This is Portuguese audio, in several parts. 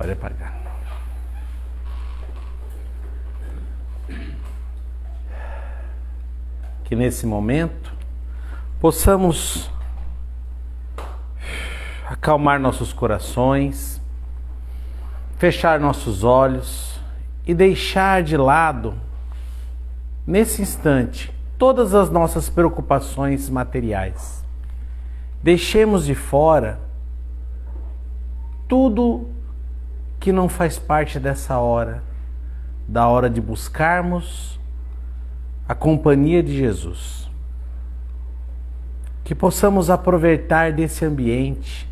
Pode apagar. Que nesse momento possamos acalmar nossos corações, fechar nossos olhos e deixar de lado, nesse instante, todas as nossas preocupações materiais. Deixemos de fora tudo que não faz parte dessa hora, da hora de buscarmos a companhia de Jesus. Que possamos aproveitar desse ambiente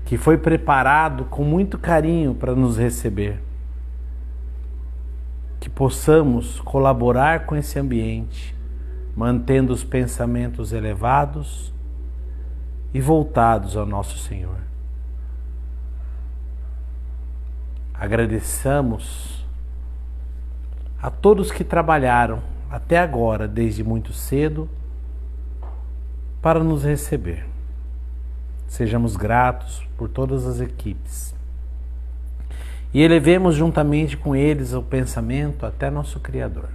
que foi preparado com muito carinho para nos receber. Que possamos colaborar com esse ambiente, mantendo os pensamentos elevados e voltados ao nosso Senhor. Agradeçamos a todos que trabalharam até agora, desde muito cedo, para nos receber. Sejamos gratos por todas as equipes. E elevemos juntamente com eles o pensamento até nosso Criador.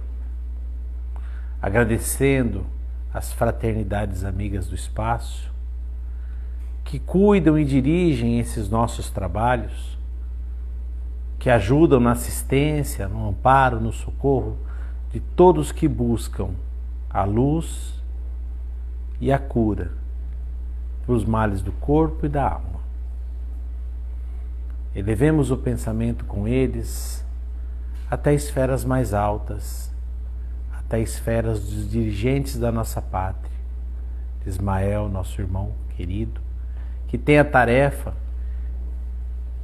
Agradecendo as fraternidades amigas do espaço, que cuidam e dirigem esses nossos trabalhos, que ajudam na assistência, no amparo, no socorro de todos que buscam a luz e a cura para os males do corpo e da alma. Elevemos o pensamento com eles até esferas mais altas, até esferas dos dirigentes da nossa pátria, de Ismael, nosso irmão querido, que tem a tarefa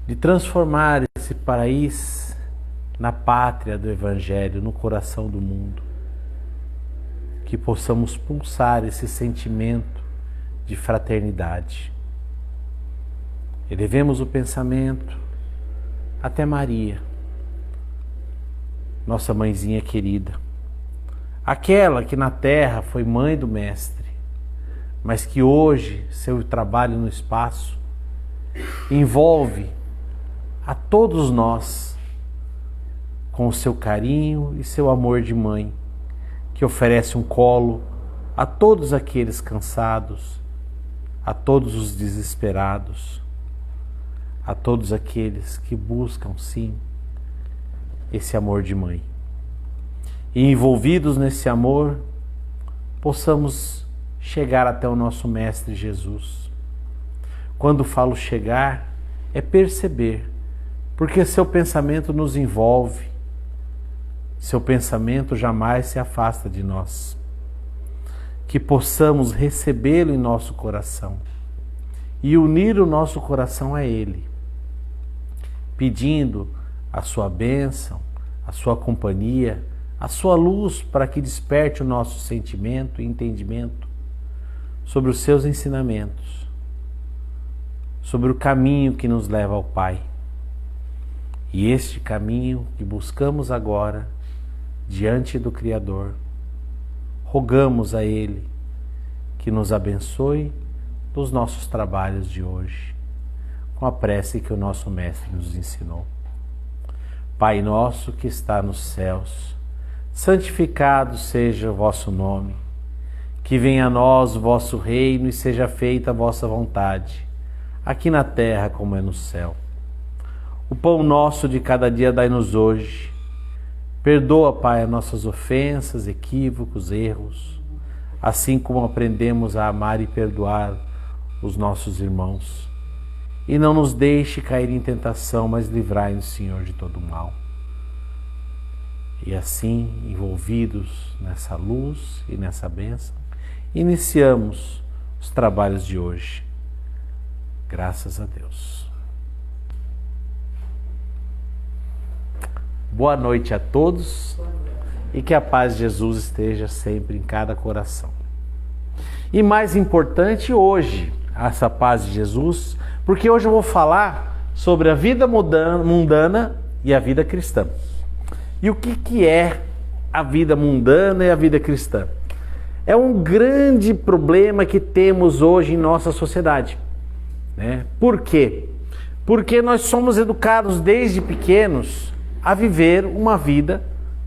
de transformar esse país na pátria do Evangelho, no coração do mundo. Que possamos pulsar esse sentimento de fraternidade. Elevemos o pensamento até Maria, nossa mãezinha querida, aquela que na terra foi mãe do Mestre, mas que hoje seu trabalho no espaço envolve a todos nós com o seu carinho e seu amor de mãe, que oferece um colo a todos aqueles cansados, a todos os desesperados, a todos aqueles que buscam, sim, esse amor de mãe. E envolvidos nesse amor, possamos chegar até o nosso Mestre Jesus. Quando falo chegar, é perceber, porque seu pensamento nos envolve, seu pensamento jamais se afasta de nós. Que possamos recebê-lo em nosso coração e unir o nosso coração a Ele, pedindo a sua bênção, a sua companhia, a sua luz para que desperte o nosso sentimento e entendimento sobre os seus ensinamentos, sobre o caminho que nos leva ao Pai. E este caminho que buscamos agora, diante do Criador, rogamos a Ele que nos abençoe nos nossos trabalhos de hoje, com a prece que o nosso Mestre nos ensinou. Pai nosso que está nos céus, santificado seja o vosso nome. Que venha a nós o vosso reino e seja feita a vossa vontade, aqui na terra como é no céu. O pão nosso de cada dia dai-nos hoje. Perdoa, Pai, as nossas ofensas, equívocos, erros, assim como aprendemos a amar e perdoar os nossos irmãos. E não nos deixe cair em tentação, mas livrai-nos, Senhor, de todo mal. E assim, envolvidos nessa luz e nessa bênção, iniciamos os trabalhos de hoje. Graças a Deus. Boa noite a todos e que a paz de Jesus esteja sempre em cada coração. E mais importante hoje, essa paz de Jesus, porque hoje eu vou falar sobre a vida mundana e a vida cristã. E o que é a vida mundana e a vida cristã? É um grande problema que temos hoje em nossa sociedade, né? Por quê? Porque nós somos educados desde pequenos a viver uma vida,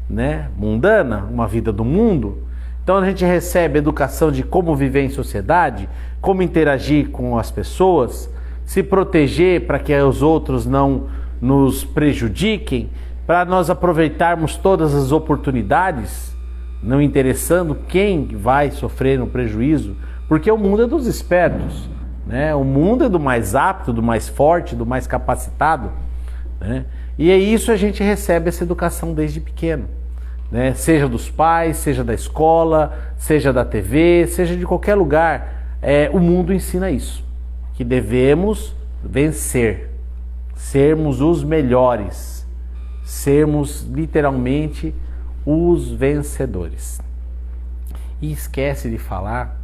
né, mundana, uma vida do mundo. Então a gente recebe educação de como viver em sociedade, como interagir com as pessoas, se proteger para que os outros não nos prejudiquem, para nós aproveitarmos todas as oportunidades, não interessando quem vai sofrer um prejuízo, porque o mundo é dos espertos, né? O mundo é do mais apto, do mais forte, do mais capacitado, né? E é isso, a gente recebe essa educação desde pequeno, né? Seja dos pais, seja da escola, seja da TV, seja de qualquer lugar, o mundo ensina isso, que devemos vencer, sermos os melhores, sermos literalmente os vencedores. E esquece de falar,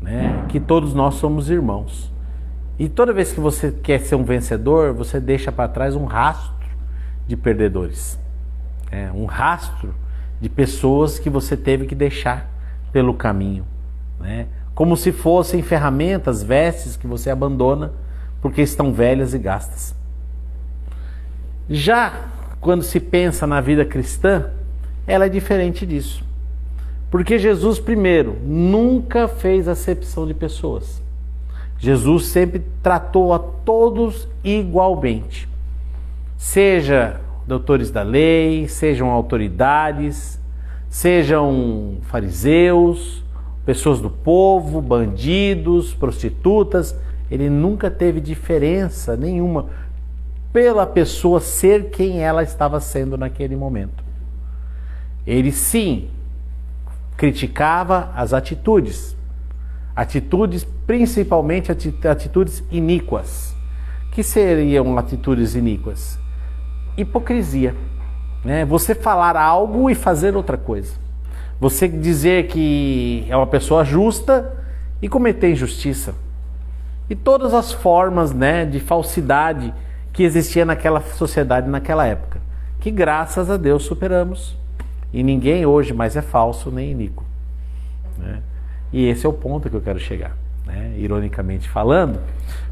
né, que todos nós somos irmãos. E toda vez que você quer ser um vencedor, você deixa para trás um rastro de perdedores, um rastro de pessoas que você teve que deixar pelo caminho, né? Como se fossem ferramentas, vestes que você abandona porque estão velhas e gastas. Já quando se pensa na vida cristã, ela é diferente disso. Porque Jesus, primeiro, nunca fez acepção de pessoas. Jesus sempre tratou a todos igualmente. Seja doutores da lei, sejam autoridades, sejam fariseus, pessoas do povo, bandidos, prostitutas. Ele nunca teve diferença nenhuma pela pessoa ser quem ela estava sendo naquele momento. Ele sim criticava as atitudes, principalmente atitudes iníquas. Que seriam atitudes iníquas? Hipocrisia, né? Você falar algo e fazer outra coisa. Você dizer que é uma pessoa justa e cometer injustiça. E todas as formas, né, de falsidade que existia naquela sociedade, naquela época, que graças a Deus superamos. E ninguém hoje mais é falso nem iníquo, né? E esse é o ponto que eu quero chegar, né? Ironicamente falando.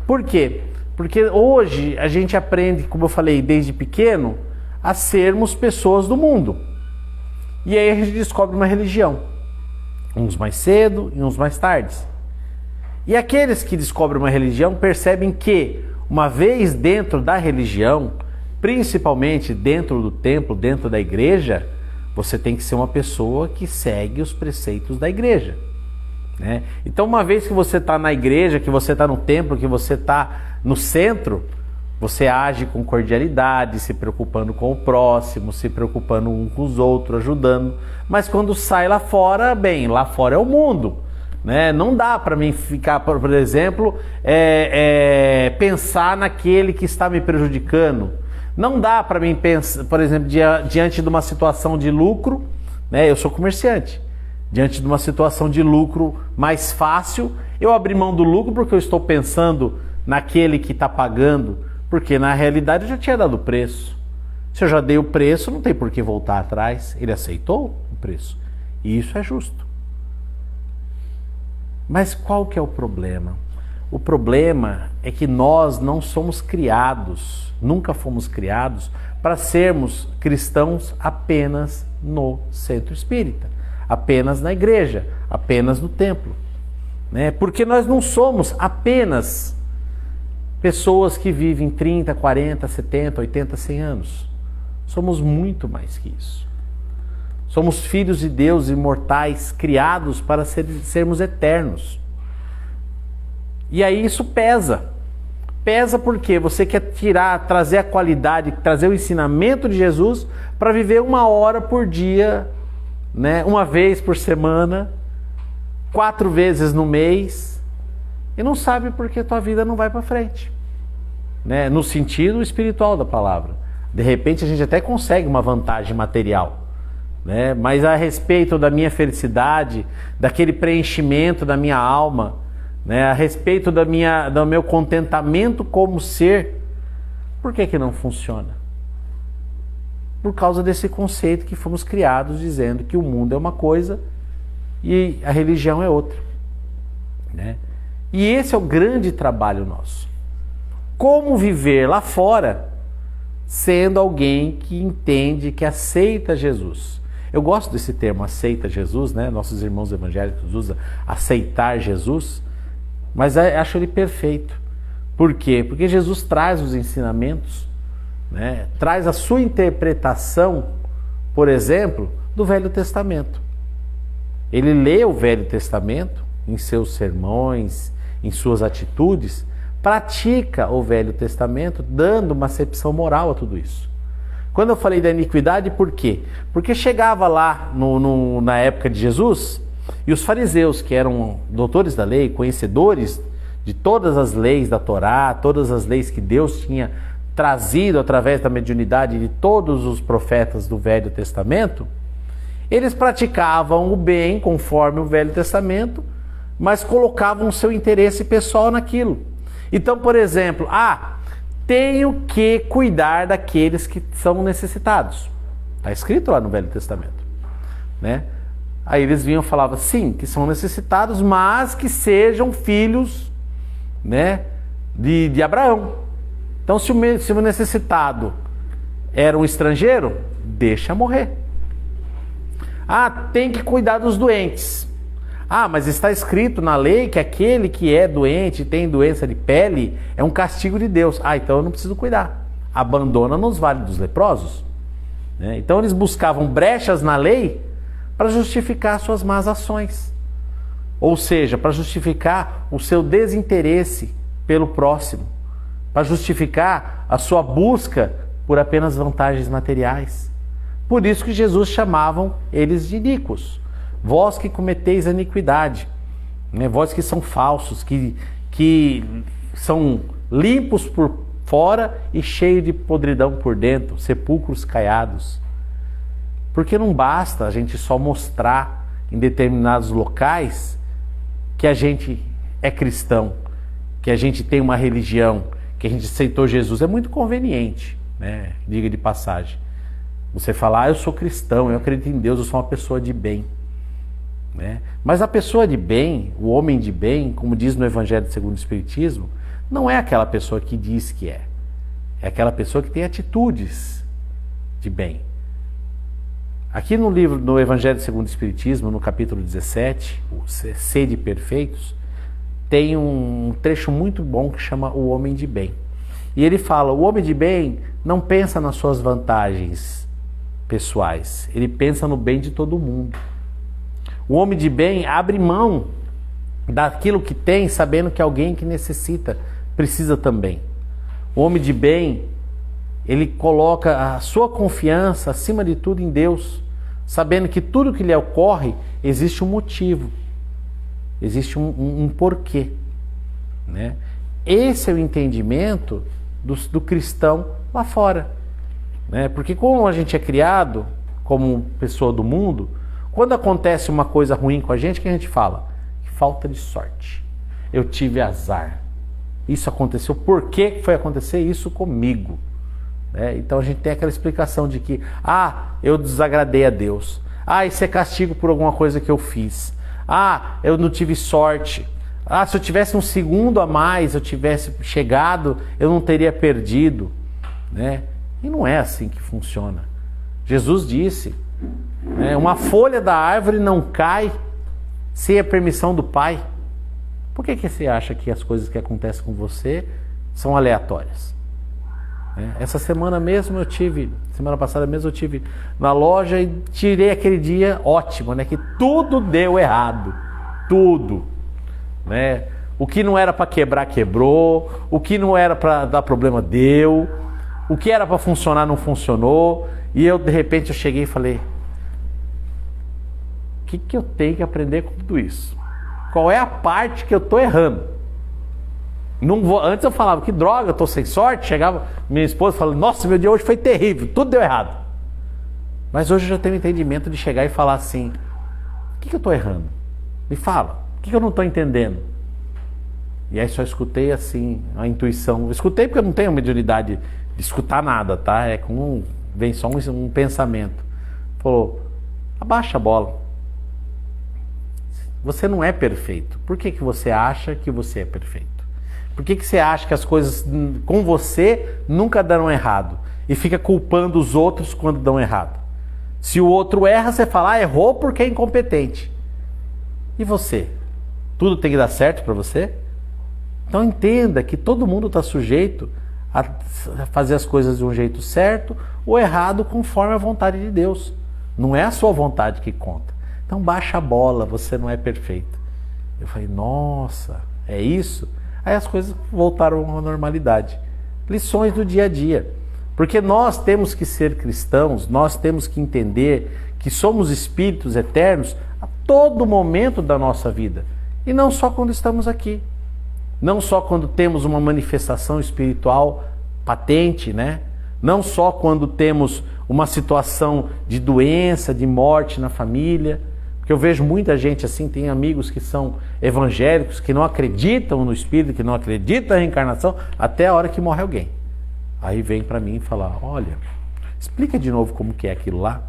Por quê? Porque hoje a gente aprende, como eu falei, desde pequeno, a sermos pessoas do mundo. E aí a gente descobre uma religião. Uns mais cedo e uns mais tarde. E aqueles que descobrem uma religião percebem que, uma vez dentro da religião, principalmente dentro do templo, dentro da igreja, você tem que ser uma pessoa que segue os preceitos da igreja, né? Então, uma vez que você está na igreja, que você está no templo, que você está no centro, você age com cordialidade, se preocupando com o próximo, se preocupando um com os outros, ajudando. Mas quando sai lá fora, bem, lá fora é o mundo, né? Não dá para mim ficar, por exemplo, pensar naquele que está me prejudicando. Não dá para mim pensar, por exemplo, diante de uma situação de lucro, né? Eu sou comerciante. Diante de uma situação de lucro mais fácil, eu abri mão do lucro porque eu estou pensando naquele que está pagando, porque na realidade eu já tinha dado o preço. Se eu já dei o preço, não tem por que voltar atrás. Ele aceitou o preço. E isso é justo. Mas qual que é o problema? O problema é que nós não somos criados, nunca fomos criados para sermos cristãos apenas no centro espírita, apenas na igreja, apenas no templo, né? Porque nós não somos apenas pessoas que vivem 30, 40, 70, 80, 100 anos. Somos muito mais que isso. Somos filhos de Deus, imortais, criados para sermos eternos. E aí isso pesa. Pesa porque você quer trazer a qualidade, trazer o ensinamento de Jesus para viver 1 hora por dia, né? 1 vez por semana, 4 vezes no mês, e não sabe porque a tua vida não vai para frente, né? No sentido espiritual da palavra. De repente a gente até consegue uma vantagem material, né? Mas a respeito da minha felicidade, daquele preenchimento da minha alma, né? A respeito do meu contentamento como ser, por que não funciona? Por causa desse conceito que fomos criados dizendo que o mundo é uma coisa e a religião é outra, né? E esse é o grande trabalho nosso. como viver lá fora sendo alguém que entende, que aceita Jesus. Eu gosto desse termo, aceita Jesus, né? Nossos irmãos evangélicos usam aceitar Jesus, mas acho ele perfeito. Por quê? Porque Jesus traz os ensinamentos, né? Traz a sua interpretação, por exemplo, do Velho Testamento. Ele lê o Velho Testamento em seus sermões, em suas atitudes, pratica o Velho Testamento, dando uma acepção moral a tudo isso. Quando eu falei da iniquidade, por quê? Porque chegava lá na época de Jesus, e os fariseus, que eram doutores da lei, conhecedores de todas as leis da Torá, todas as leis que Deus tinha trazido através da mediunidade de todos os profetas do Velho Testamento, eles praticavam o bem conforme o Velho Testamento, mas colocavam o seu interesse pessoal naquilo. Então, por exemplo, tenho que cuidar daqueles que são necessitados. Está escrito lá no Velho Testamento, né? Aí eles vinham e falavam, sim, que são necessitados, mas que sejam filhos, né, de Abraão. Então, se o necessitado era um estrangeiro, deixa morrer. Tem que cuidar dos doentes. Mas está escrito na lei que aquele que é doente, tem doença de pele, é um castigo de Deus. Então eu não preciso cuidar. Abandona nos vales dos leprosos. Né? Então eles buscavam brechas na lei para justificar suas más ações. Ou seja, para justificar o seu desinteresse pelo próximo. Para justificar a sua busca por apenas vantagens materiais. Por isso que Jesus chamavam eles de iníquos. Vós que cometeis a iniquidade, né? Vós que são falsos, que são limpos por fora e cheios de podridão por dentro, sepulcros caiados. Porque não basta a gente só mostrar em determinados locais que a gente é cristão, que a gente tem uma religião, que a gente aceitou Jesus. É muito conveniente, né? Diga de passagem. Você falar, eu sou cristão, eu acredito em Deus, eu sou uma pessoa de bem. Né? Mas a pessoa de bem, o homem de bem, como diz no Evangelho segundo o Espiritismo, não é aquela pessoa que diz que é. É aquela pessoa que tem atitudes de bem. Aqui no livro, no Evangelho segundo o Espiritismo, no capítulo 17, o Sede Perfeitos, tem um trecho muito bom que chama O Homem de Bem. E ele fala, o homem de bem não pensa nas suas vantagens pessoais, ele pensa no bem de todo mundo. O homem de bem abre mão daquilo que tem, sabendo que alguém que necessita precisa também. O homem de bem, ele coloca a sua confiança acima de tudo em Deus, sabendo que tudo que lhe ocorre existe um motivo, existe um porquê. Né? Esse é o entendimento do cristão lá fora. Né? Porque como a gente é criado como pessoa do mundo, quando acontece uma coisa ruim com a gente, o que a gente fala? Falta de sorte. Eu tive azar. Isso aconteceu. Por que foi acontecer isso comigo? Então a gente tem aquela explicação de que eu desagradei a Deus. Isso é castigo por alguma coisa que eu fiz. Eu não tive sorte. Se eu tivesse um segundo a mais, eu tivesse chegado, eu não teria perdido. Né? E não é assim que funciona. Jesus disse, uma folha da árvore não cai sem a permissão do Pai. Por que você acha que as coisas que acontecem com você são aleatórias? Essa semana mesmo semana passada mesmo eu tive na loja e tirei aquele dia ótimo, que tudo deu errado. Tudo. O que não era para quebrar, quebrou. O que não era para dar problema, deu. O que era para funcionar, não funcionou. E de repente eu cheguei e falei, o que eu tenho que aprender com tudo isso? Qual é a parte que eu estou errando? Antes eu falava, que droga, eu estou sem sorte. Chegava minha esposa e falava, nossa, meu dia hoje foi terrível, tudo deu errado. Mas hoje eu já tenho o entendimento de chegar e falar assim, o que eu estou errando? Me fala, o que eu não estou entendendo? E aí só escutei assim, a intuição. Eu escutei porque eu não tenho mediunidade de escutar nada, tá? É como vem só um pensamento. Falou, abaixa a bola. Você não é perfeito. Por que você acha que você é perfeito? Por que você acha que as coisas com você nunca darão errado? E fica culpando os outros quando dão errado. Se o outro erra, você fala, errou porque é incompetente. E você? Tudo tem que dar certo para você? Então entenda que todo mundo está sujeito a fazer as coisas de um jeito certo ou errado conforme a vontade de Deus. Não é a sua vontade que conta. Então baixa a bola, você não é perfeito. Eu falei, nossa, é isso? Aí as coisas voltaram à normalidade. Lições do dia a dia. Porque nós temos que ser cristãos, nós temos que entender que somos espíritos eternos a todo momento da nossa vida. E não só quando estamos aqui. Não só quando temos uma manifestação espiritual patente, né? Não só quando temos uma situação de doença, de morte na família. Porque eu vejo muita gente assim, tem amigos que são evangélicos, que não acreditam no espírito, que não acreditam na reencarnação, até a hora que morre alguém. Aí vem para mim falar, olha, explica de novo como que é aquilo lá.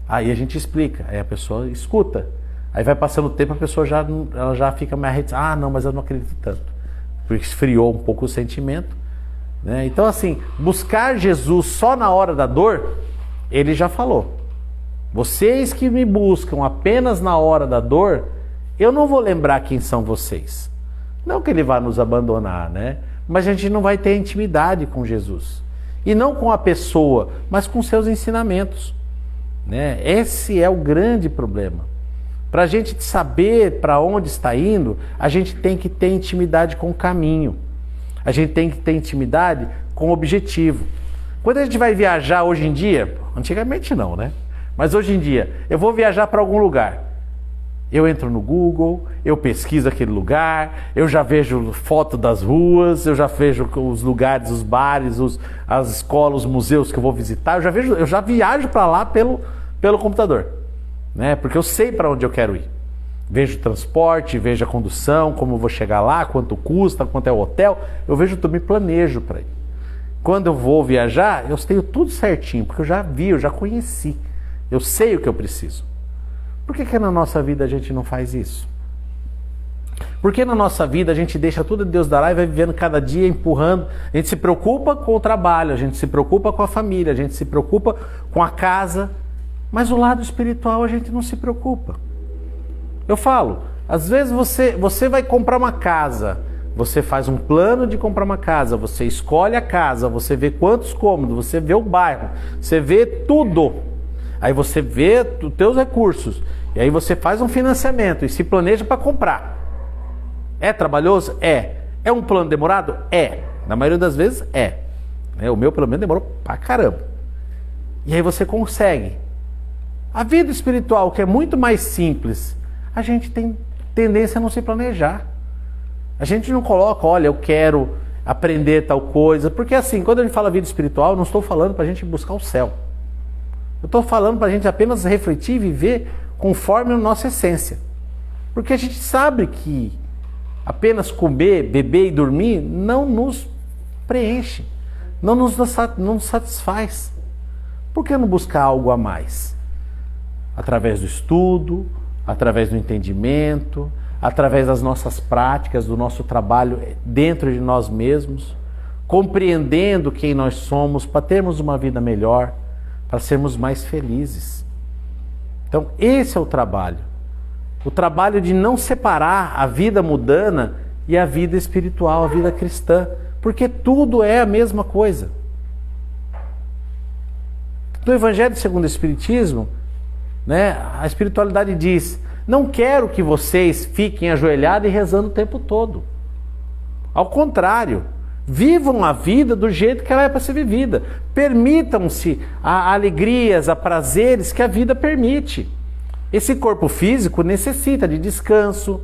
Aí a gente explica, aí a pessoa escuta. Aí vai passando o tempo, a pessoa ela já fica mais reticente. Não, mas eu não acredito tanto. Porque esfriou um pouco o sentimento. Né? Então assim, buscar Jesus só na hora da dor, ele já falou. Vocês que me buscam apenas na hora da dor, eu não vou lembrar quem são vocês. Não que ele vá nos abandonar, né? Mas a gente não vai ter intimidade com Jesus. E não com a pessoa, mas com seus ensinamentos. Né? Esse é o grande problema. Para a gente saber para onde está indo, a gente tem que ter intimidade com o caminho. A gente tem que ter intimidade com o objetivo. Quando a gente vai viajar hoje em dia, antigamente não, né? Mas hoje em dia, eu vou viajar para algum lugar. Eu entro no Google, eu pesquiso aquele lugar, eu já vejo foto das ruas, eu já vejo os lugares, os bares, as escolas, os museus que eu vou visitar, eu já viajo para lá pelo computador, né? Porque eu sei para onde eu quero ir. Vejo o transporte, vejo a condução, como eu vou chegar lá, quanto custa, quanto é o hotel, eu vejo tudo, me planejo para ir. Quando eu vou viajar, eu tenho tudo certinho, porque eu já vi, eu já conheci, eu sei o que eu preciso. Por que na nossa vida a gente não faz isso? Por que na nossa vida a gente deixa tudo Deus dará e vai vivendo cada dia empurrando? A gente se preocupa com o trabalho, a gente se preocupa com a família, a gente se preocupa com a casa, mas o lado espiritual a gente não se preocupa. Eu falo, às vezes você vai comprar uma casa, você faz um plano de comprar uma casa, você escolhe a casa, você vê quantos cômodos, você vê o bairro, você vê tudo. Aí você vê os teus recursos, e aí você faz um financiamento e se planeja para comprar. É trabalhoso? É. É um plano demorado? É. Na maioria das vezes é. O meu pelo menos demorou pra caramba. E aí você consegue. A vida espiritual, que é muito mais simples, a gente tem tendência a não se planejar. A gente não coloca, olha, eu quero aprender tal coisa. Porque assim, quando a gente fala vida espiritual, eu não estou falando para a gente buscar o céu. Eu estou falando para a gente apenas refletir e viver conforme a nossa essência. Porque a gente sabe que apenas comer, beber e dormir não nos preenche, não nos satisfaz. Por que não buscar algo a mais? Através do estudo, através do entendimento, através das nossas práticas, do nosso trabalho dentro de nós mesmos, compreendendo quem nós somos para termos uma vida melhor, para sermos mais felizes. Então esse é o trabalho de não separar a vida mundana e a vida espiritual, a vida cristã, porque tudo é a mesma coisa. No Evangelho segundo o Espiritismo, né, a espiritualidade diz, não quero que vocês fiquem ajoelhados e rezando o tempo todo. Ao contrário, vivam a vida do jeito que ela é para ser vivida. Permitam-se a alegrias, a prazeres que a vida permite. Esse corpo físico necessita de descanso,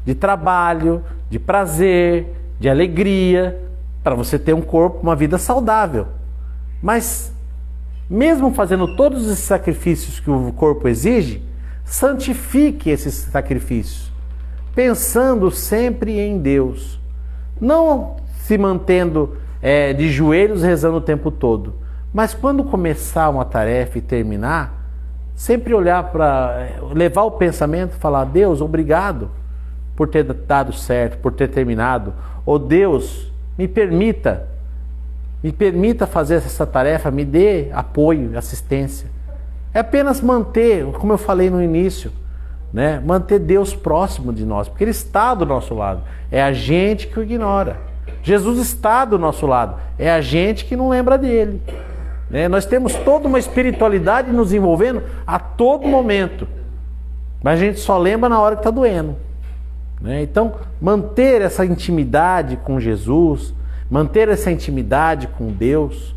de trabalho, de prazer, de alegria, para você ter um corpo, uma vida saudável. Mas, mesmo fazendo todos esses sacrifícios que o corpo exige, santifique esses sacrifícios, pensando sempre em Deus. Não se mantendo de joelhos rezando o tempo todo. Mas quando começar uma tarefa e terminar, sempre olhar para, levar o pensamento e falar, Deus, obrigado por ter dado certo, por ter terminado. Ô Deus, me permita fazer essa tarefa, me dê apoio, assistência. É apenas manter, como eu falei no início, né? Manter Deus próximo de nós, porque Ele está do nosso lado. É a gente que o ignora. Jesus está do nosso lado. É a gente que não lembra dele. Né? Nós temos toda uma espiritualidade nos envolvendo a todo momento. Mas a gente só lembra na hora que está doendo. Né? Então, manter essa intimidade com Jesus, manter essa intimidade com Deus,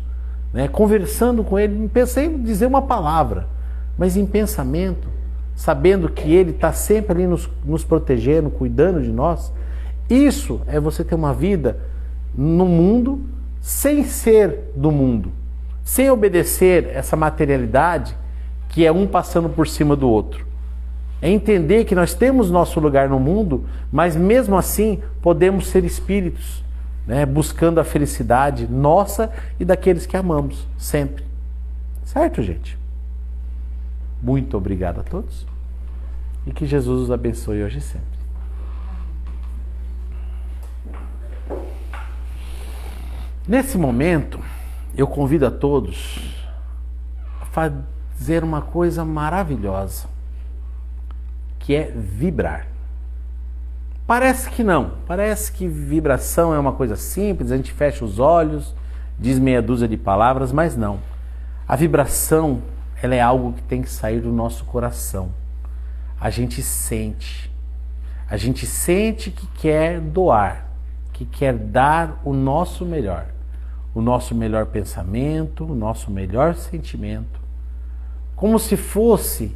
né? Conversando com Ele, não pensei em dizer uma palavra, mas em pensamento, sabendo que Ele está sempre ali nos protegendo, cuidando de nós. Isso é você ter uma vida no mundo sem ser do mundo, sem obedecer essa materialidade que é um passando por cima do outro. É entender que nós temos nosso lugar no mundo, mas mesmo assim podemos ser espíritos, né, buscando a felicidade nossa e daqueles que amamos, sempre. Certo, gente? Muito obrigado a todos e que Jesus os abençoe hoje e sempre. Nesse momento, eu convido a todos a fazer uma coisa maravilhosa, que é vibrar. Parece que não, parece que vibração é uma coisa simples, a gente fecha os olhos, diz meia dúzia de palavras, mas não. A vibração, ela é algo que tem que sair do nosso coração. A gente sente que quer doar, que quer dar o nosso melhor pensamento, o nosso melhor sentimento, como se fosse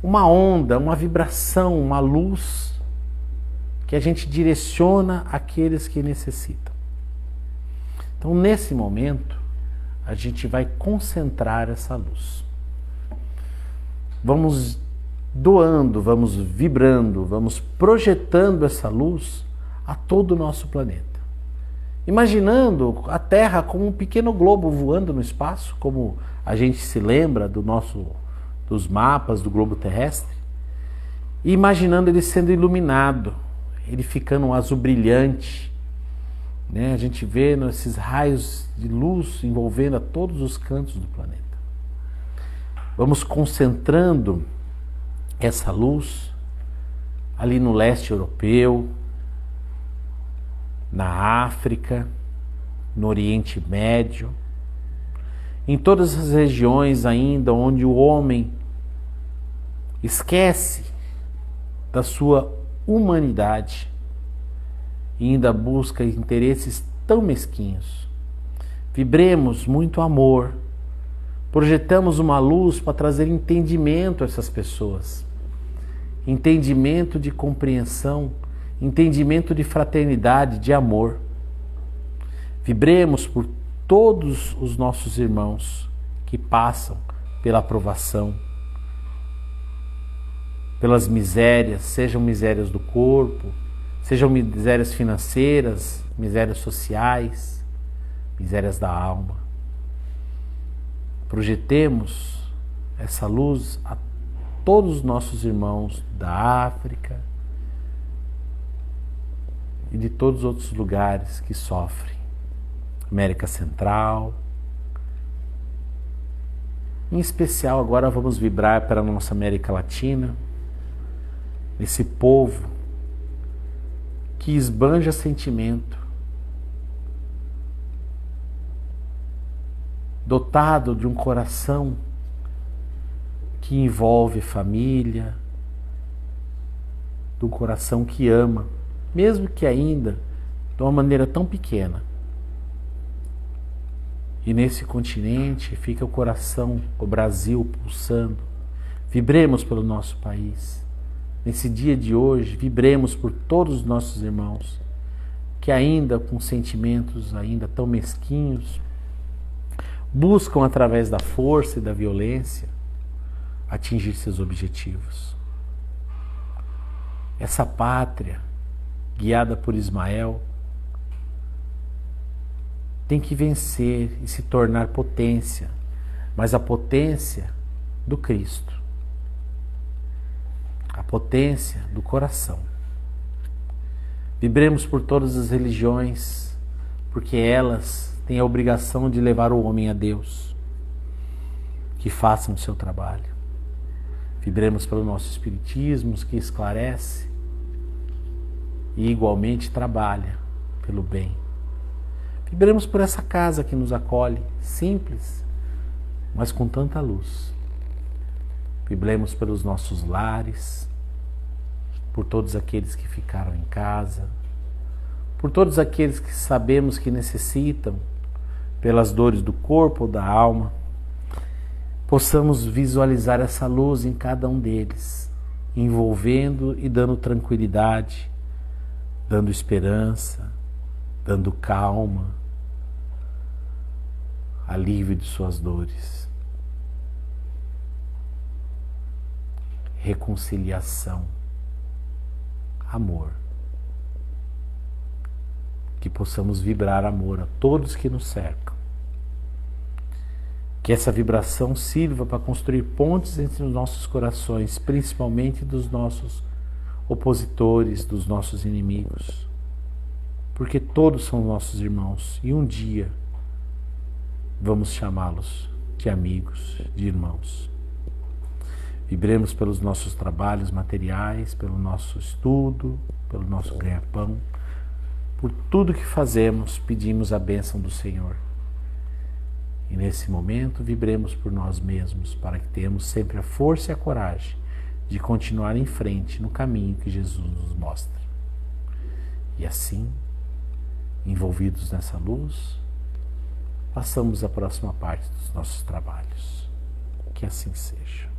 uma onda, uma vibração, uma luz que a gente direciona àqueles que necessitam. Então, nesse momento, a gente vai concentrar essa luz. Vamos doando, vamos vibrando, vamos projetando essa luz a todo o nosso planeta. Imaginando a Terra como um pequeno globo voando no espaço, como a gente se lembra dos mapas do globo terrestre, e imaginando ele sendo iluminado, ele ficando um azul brilhante, né? A gente vê esses raios de luz envolvendo a todos os cantos do planeta. Vamos concentrando essa luz ali no leste europeu, na África, no Oriente Médio, em todas as regiões ainda onde o homem esquece da sua humanidade e ainda busca interesses tão mesquinhos. Vibremos muito amor, projetamos uma luz para trazer entendimento a essas pessoas, entendimento de compreensão, entendimento de fraternidade, de amor. Vibremos por todos os nossos irmãos que passam pela aprovação, pelas misérias, sejam misérias do corpo, sejam misérias financeiras, misérias sociais, misérias da alma. Projetemos essa luz a todos os nossos irmãos da África e de todos os outros lugares que sofrem. América Central. Em especial, agora vamos vibrar para a nossa América Latina, esse povo que esbanja sentimento, dotado de um coração que envolve família, de um coração que ama, mesmo que ainda de uma maneira tão pequena. E nesse continente fica o coração, o Brasil pulsando. Vibremos pelo nosso país. Nesse dia de hoje, vibremos por todos os nossos irmãos que ainda com sentimentos ainda tão mesquinhos, buscam através da força e da violência atingir seus objetivos. Essa pátria, guiada por Ismael, tem que vencer e se tornar potência, mas a potência do Cristo, a potência do coração. Vibremos por todas as religiões, porque elas têm a obrigação de levar o homem a Deus. Que façam o seu trabalho. Vibremos pelo nosso espiritismo, que esclarece e igualmente trabalha pelo bem. Vibremos por essa casa que nos acolhe, simples, mas com tanta luz. Vibremos pelos nossos lares, por todos aqueles que ficaram em casa, por todos aqueles que sabemos que necessitam, pelas dores do corpo ou da alma. Possamos visualizar essa luz em cada um deles, envolvendo e dando tranquilidade, dando esperança, dando calma, alívio de suas dores, reconciliação, amor. Que possamos vibrar amor a todos que nos cercam. Que essa vibração sirva para construir pontes entre os nossos corações, principalmente dos nossos opositores, dos nossos inimigos. Porque todos são nossos irmãos e um dia vamos chamá-los de amigos, de irmãos. Vibremos pelos nossos trabalhos materiais, pelo nosso estudo, pelo nosso ganha-pão. Por tudo que fazemos, pedimos a bênção do Senhor. E nesse momento, vibremos por nós mesmos, para que tenhamos sempre a força e a coragem de continuar em frente no caminho que Jesus nos mostra. E assim, envolvidos nessa luz, passamos à próxima parte dos nossos trabalhos. Que assim seja.